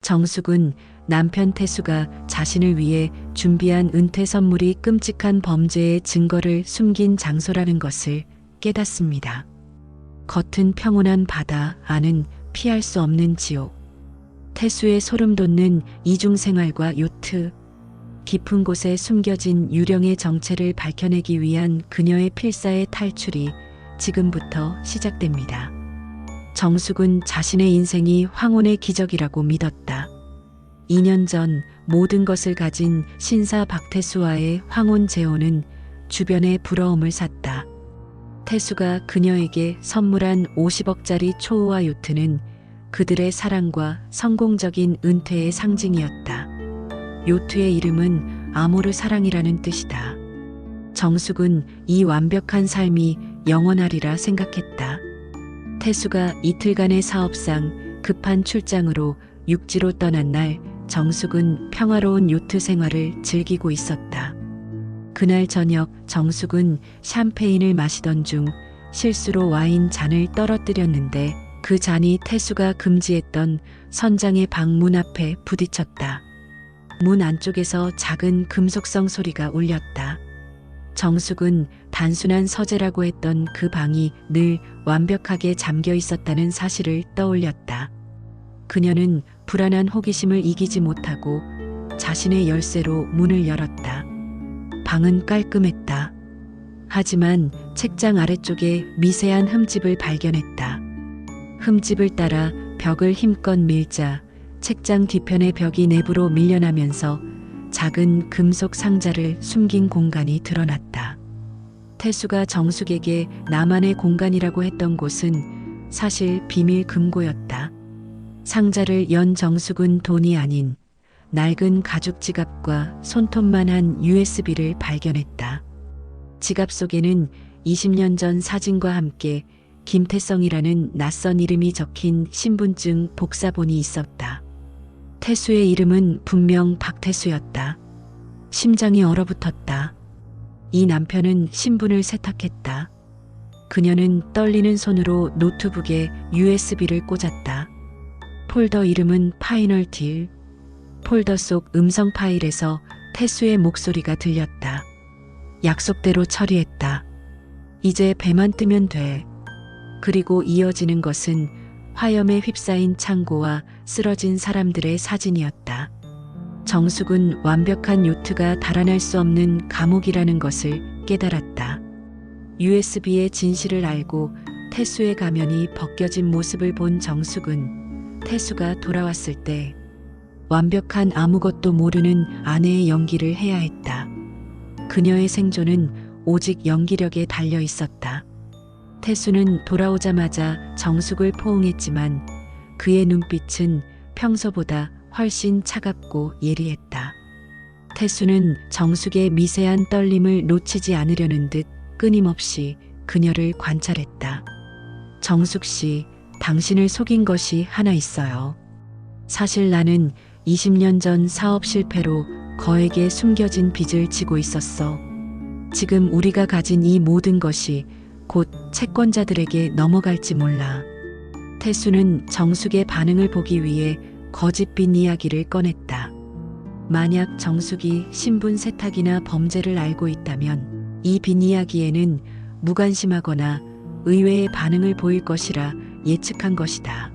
정숙은 남편 태수가 자신을 위해 준비한 은퇴 선물이 끔찍한 범죄의 증거를 숨긴 장소라는 것을 깨닫습니다. 겉은 평온한 바다, 안은 피할 수 없는 지옥. 태수의 소름 돋는 이중생활과 요트, 깊은 곳에 숨겨진 유령의 정체를 밝혀내기 위한 그녀의 필사의 탈출이 지금부터 시작됩니다. 정숙은 자신의 인생이 황혼의 기적이라고 믿었다. 2년 전 모든 것을 가진 신사 박태수와의 황혼 재혼은 주변의 부러움을 샀다. 태수가 그녀에게 선물한 50억짜리 초우와 요트는 그들의 사랑과 성공적인 은퇴의 상징이었다. 요트의 이름은 아모르 사랑이라는 뜻이다. 정숙은 이 완벽한 삶이 영원하리라 생각했다. 태수가 이틀간의 사업상 급한 출장으로 육지로 떠난 날 정숙은 평화로운 요트 생활을 즐기고 있었다. 그날 저녁 정숙은 샴페인을 마시던 중 실수로 와인 잔을 떨어뜨렸는데 그 잔이 태수가 금지했던 선장의 방 문 앞에 부딪혔다. 문 안쪽에서 작은 금속성 소리가 울렸다. 정숙은 단순한 서재라고 했던 그 방이 늘 완벽하게 잠겨 있었다는 사실을 떠올렸다. 그녀는 불안한 호기심을 이기지 못하고 자신의 열쇠로 문을 열었다. 방은 깔끔했다. 하지만 책장 아래쪽에 미세한 흠집을 발견했다. 흠집을 따라 벽을 힘껏 밀자 책장 뒤편의 벽이 내부로 밀려나면서 작은 금속 상자를 숨긴 공간이 드러났다. 태수가 정숙에게 나만의 공간이라고 했던 곳은 사실 비밀 금고였다. 상자를 연 정숙은 돈이 아닌 낡은 가죽 지갑과 손톱만한 USB를 발견했다. 지갑 속에는 20년 전 사진과 함께 김태성이라는 낯선 이름이 적힌 신분증 복사본이 있었다. 태수의 이름은 분명 박태수였다. 심장이 얼어붙었다. 이 남편은 신분을 세탁했다. 그녀는 떨리는 손으로 노트북에 USB를 꽂았다. 폴더 이름은 파이널 딜. 폴더 속 음성 파일에서 태수의 목소리가 들렸다. 약속대로 처리했다. 이제 배만 뜨면 돼. 그리고 이어지는 것은 화염에 휩싸인 창고와 쓰러진 사람들의 사진이었다. 정숙은 완벽한 요트가 달아날 수 없는 감옥이라는 것을 깨달았다. USB의 진실을 알고 태수의 가면이 벗겨진 모습을 본 정숙은 태수가 돌아왔을 때 완벽한 아무것도 모르는 아내의 연기를 해야 했다. 그녀의 생존은 오직 연기력에 달려 있었다. 태수는 돌아오자마자 정숙을 포옹했지만 그의 눈빛은 평소보다 훨씬 차갑고 예리했다. 태수는 정숙의 미세한 떨림을 놓치지 않으려는 듯 끊임없이 그녀를 관찰했다. 정숙 씨, 당신을 속인 것이 하나 있어요. 사실 나는 20년 전 사업 실패로 거액의 숨겨진 빚을 지고 있었어. 지금 우리가 가진 이 모든 것이 곧 채권자들에게 넘어갈지 몰라. 태수는 정숙의 반응을 보기 위해 거짓 빚 이야기를 꺼냈다. 만약 정숙이 신분 세탁이나 범죄를 알고 있다면 이 빚 이야기에는 무관심하거나 의외의 반응을 보일 것이라 예측한 것이다.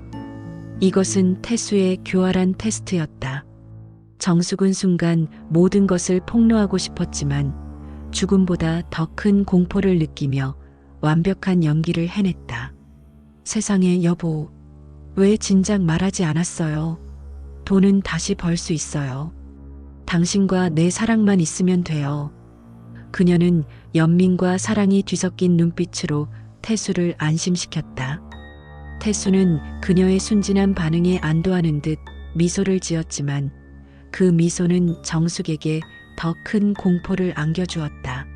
이것은 태수의 교활한 테스트였다. 정숙은 순간 모든 것을 폭로하고 싶었지만 죽음보다 더 큰 공포를 느끼며 완벽한 연기를 해냈다. 세상에 여보, 왜 진작 말하지 않았어요? 돈은 다시 벌 수 있어요. 당신과 내 사랑만 있으면 돼요. 그녀는 연민과 사랑이 뒤섞인 눈빛으로 태수를 안심시켰다. 태수는 그녀의 순진한 반응에 안도하는 듯 미소를 지었지만 그 미소는 정숙에게 더 큰 공포를 안겨주었다.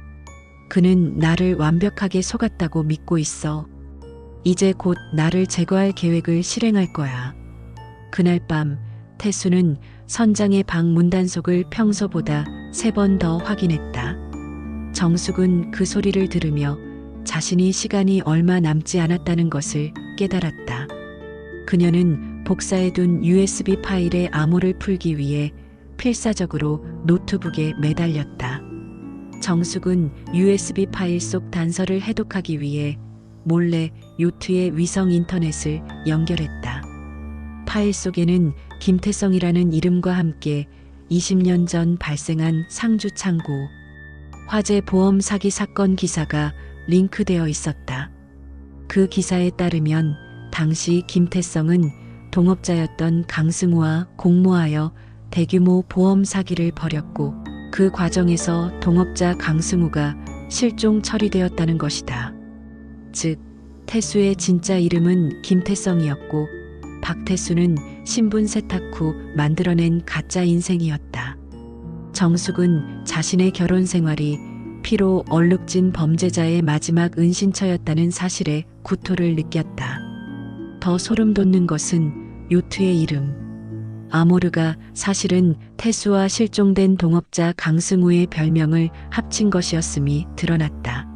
그는 나를 완벽하게 속았다고 믿고 있어. 이제 곧 나를 제거할 계획을 실행할 거야. 그날 밤 태수는 선장의 방 문단속을 평소보다 3번 더 확인했다. 정숙은 그 소리를 들으며 자신이 시간이 얼마 남지 않았다는 것을 깨달았다. 그녀는 복사해둔 USB 파일의 암호를 풀기 위해 필사적으로 노트북에 매달렸다. 정숙은 USB 파일 속 단서를 해독하기 위해 몰래 요트의 위성 인터넷을 연결했다. 파일 속에는 김태성이라는 이름과 함께 20년 전 발생한 상주 창고 화재 보험 사기 사건 기사가 링크되어 있었다. 그 기사에 따르면 당시 김태성은 동업자였던 강승우와 공모하여 대규모 보험 사기를 벌였고 그 과정에서 동업자 강승우가 실종 처리되었다는 것이다. 즉, 태수의 진짜 이름은 김태성이었고 박태수는 신분 세탁 후 만들어낸 가짜 인생이었다. 정숙은 자신의 결혼 생활이 피로 얼룩진 범죄자의 마지막 은신처였다는 사실에 구토를 느꼈다. 더 소름 돋는 것은 요트의 이름. 아모르가 사실은 태수와 실종된 동업자 강승우의 별명을 합친 것이었음이 드러났다.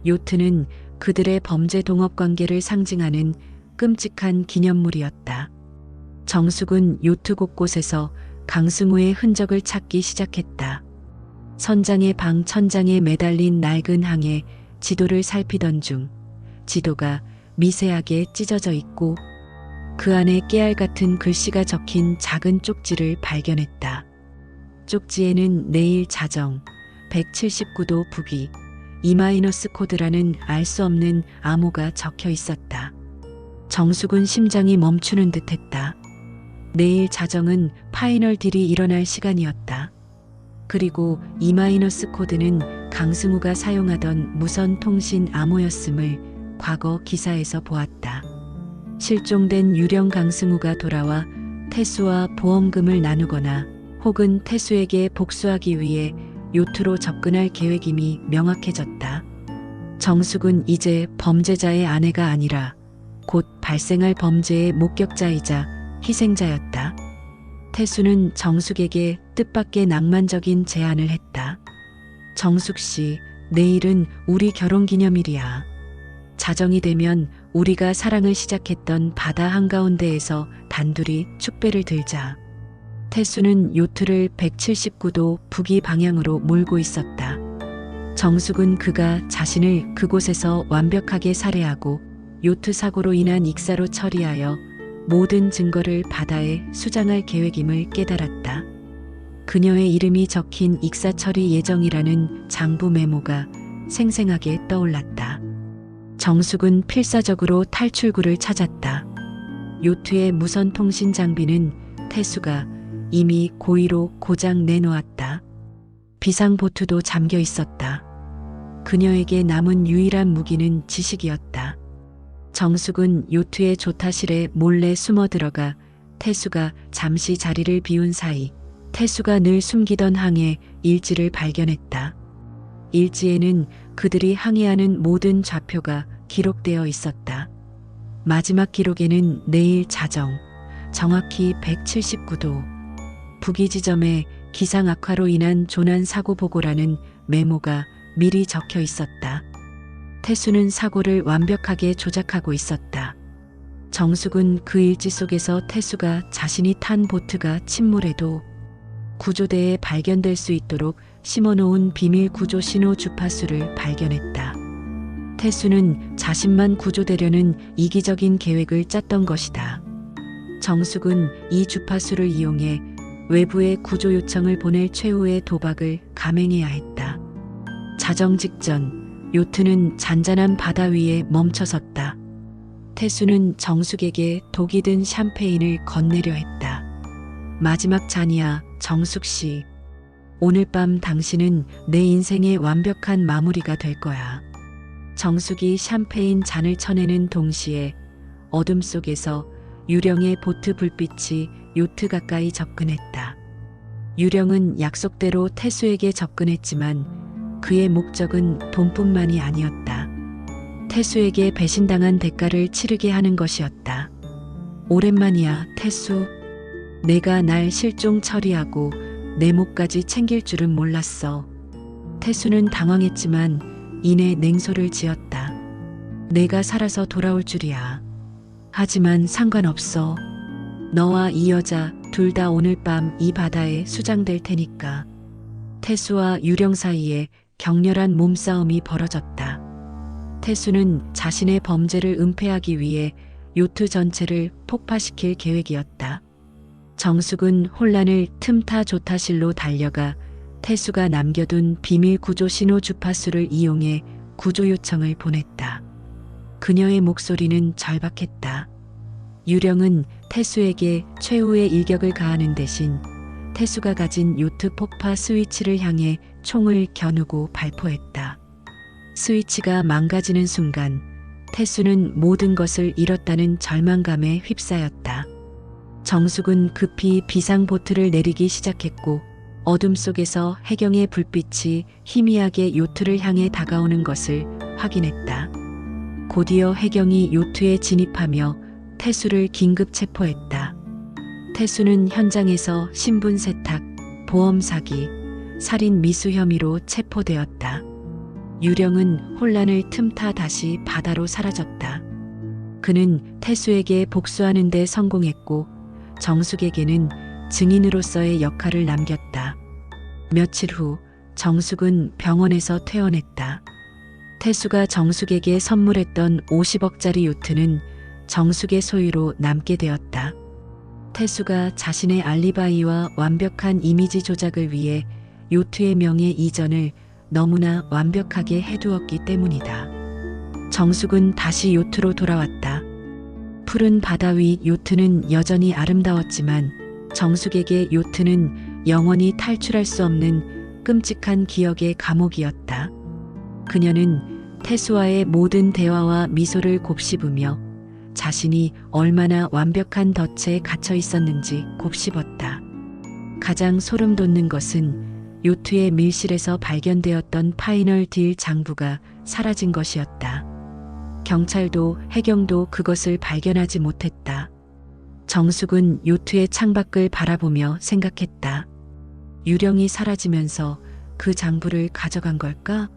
요트는 그들의 범죄 동업 관계를 상징하는 끔찍한 기념물이었다. 정숙은 요트 곳곳에서 강승우의 흔적을 찾기 시작했다. 선장의 방 천장에 매달린 낡은 항에 지도를 살피던 중 지도가 미세하게 찢어져 있고 그 안에 깨알 같은 글씨가 적힌 작은 쪽지를 발견했다. 쪽지에는 내일 자정 179도 북위 E- 코드라는 알 수 없는 암호가 적혀 있었다. 정숙은 심장이 멈추는 듯했다. 내일 자정은 파이널 딜이 일어날 시간이었다. 그리고 E- 코드는 강승우가 사용하던 무선 통신 암호였음을 과거 기사에서 보았다. 실종된 유령 강승우가 돌아와 태수와 보험금을 나누거나 혹은 태수에게 복수하기 위해 요트로 접근할 계획임이 명확해졌다. 정숙은 이제 범죄자의 아내가 아니라 곧 발생할 범죄의 목격자이자 희생자였다. 태수는 정숙에게 뜻밖의 낭만적인 제안을 했다. 정숙 씨, 내일은 우리 결혼 기념일이야. 자정이 되면 우리가 사랑을 시작했던 바다 한가운데에서 단둘이 축배를 들자. 태수는 요트를 179도 북위 방향으로 몰고 있었다. 정숙은 그가 자신을 그곳에서 완벽하게 살해하고 요트 사고로 인한 익사로 처리하여 모든 증거를 바다에 수장할 계획임을 깨달았다. 그녀의 이름이 적힌 익사 처리 예정이라는 장부 메모가 생생하게 떠올랐다. 정숙은 필사적으로 탈출구를 찾았다. 요트의 무선 통신 장비는 태수가 이미 고의로 고장 내놓았다. 비상보트도 잠겨 있었다. 그녀에게 남은 유일한 무기는 지식이었다. 정숙은 요트의 조타실에 몰래 숨어 들어가 태수가 잠시 자리를 비운 사이 태수가 늘 숨기던 항해 일지를 발견했다. 일지에는 그들이 항해하는 모든 좌표가 기록되어 있었다. 마지막 기록에는 내일 자정 정확히 179도 북위 지점에 기상 악화로 인한 조난 사고 보고라는 메모가 미리 적혀 있었다. 태수는 사고를 완벽하게 조작하고 있었다. 정숙은 그 일지 속에서 태수가 자신이 탄 보트가 침몰해도 구조대에 발견될 수 있도록 심어놓은 비밀 구조 신호 주파수를 발견했다. 태수는 자신만 구조되려는 이기적인 계획을 짰던 것이다. 정숙은 이 주파수를 이용해 외부에 구조 요청을 보낼 최후의 도박을 감행해야 했다. 자정 직전 요트는 잔잔한 바다 위에 멈춰섰다. 태수는 정숙에게 독이 든 샴페인을 건네려 했다. 마지막 잔이야, 정숙 씨. 오늘 밤 당신은 내 인생의 완벽한 마무리가 될 거야. 정숙이 샴페인 잔을 쳐내는 동시에 어둠 속에서 유령의 보트 불빛이 요트 가까이 접근했다. 유령은 약속대로 태수에게 접근했지만 그의 목적은 돈뿐만이 아니었다. 태수에게 배신당한 대가를 치르게 하는 것이었다. 오랜만이야, 태수. 내가 날 실종 처리하고 내 몫까지 챙길 줄은 몰랐어. 태수는 당황했지만 이내 냉소를 지었다. 내가 살아서 돌아올 줄이야. 하지만 상관없어. 너와 이 여자 둘 다 오늘 밤 이 바다에 수장될 테니까. 태수와 유령 사이에 격렬한 몸싸움이 벌어졌다. 태수는 자신의 범죄를 은폐하기 위해 요트 전체를 폭파시킬 계획이었다. 정숙은 혼란을 틈타 조타실로 달려가 태수가 남겨둔 비밀 구조 신호 주파수를 이용해 구조 요청을 보냈다. 그녀의 목소리는 절박했다. 유령은 태수에게 최후의 일격을 가하는 대신 태수가 가진 요트 폭파 스위치를 향해 총을 겨누고 발포했다. 스위치가 망가지는 순간 태수는 모든 것을 잃었다는 절망감에 휩싸였다. 정숙은 급히 비상보트를 내리기 시작했고 어둠 속에서 해경의 불빛이 희미하게 요트를 향해 다가오는 것을 확인했다. 곧이어 해경이 요트에 진입하며 태수를 긴급 체포했다. 태수는 현장에서 신분 세탁, 보험 사기, 살인 미수 혐의로 체포되었다. 유령은 혼란을 틈타 다시 바다로 사라졌다. 그는 태수에게 복수하는 데 성공했고 정숙에게는 증인으로서의 역할을 남겼다. 며칠 후 정숙은 병원에서 퇴원했다. 태수가 정숙에게 선물했던 50억짜리 요트는 정숙의 소유로 남게 되었다. 태수가 자신의 알리바이와 완벽한 이미지 조작을 위해 요트의 명예 이전을 너무나 완벽하게 해두었기 때문이다. 정숙은 다시 요트로 돌아왔다. 푸른 바다 위 요트는 여전히 아름다웠지만 정숙에게 요트는 영원히 탈출할 수 없는 끔찍한 기억의 감옥이었다. 그녀는 태수와의 모든 대화와 미소를 곱씹으며 자신이 얼마나 완벽한 덫에 갇혀 있었는지 곱씹었다. 가장 소름 돋는 것은 요트의 밀실에서 발견되었던 파이널 딜 장부가 사라진 것이었다. 경찰도 해경도 그것을 발견하지 못했다. 정숙은 요트의 창밖을 바라보며 생각했다. 유령이 사라지면서 그 장부를 가져간 걸까?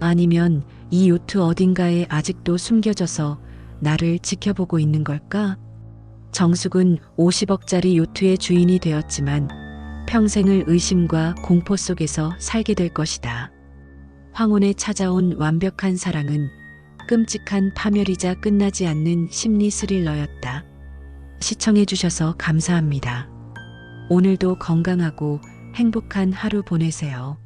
아니면 이 요트 어딘가에 아직도 숨겨져서 나를 지켜보고 있는 걸까? 정숙은 50억짜리 요트의 주인이 되었지만 평생을 의심과 공포 속에서 살게 될 것이다. 황혼에 찾아온 완벽한 사랑은 끔찍한 파멸이자 끝나지 않는 심리 스릴러였다. 시청해주셔서 감사합니다. 오늘도 건강하고 행복한 하루 보내세요.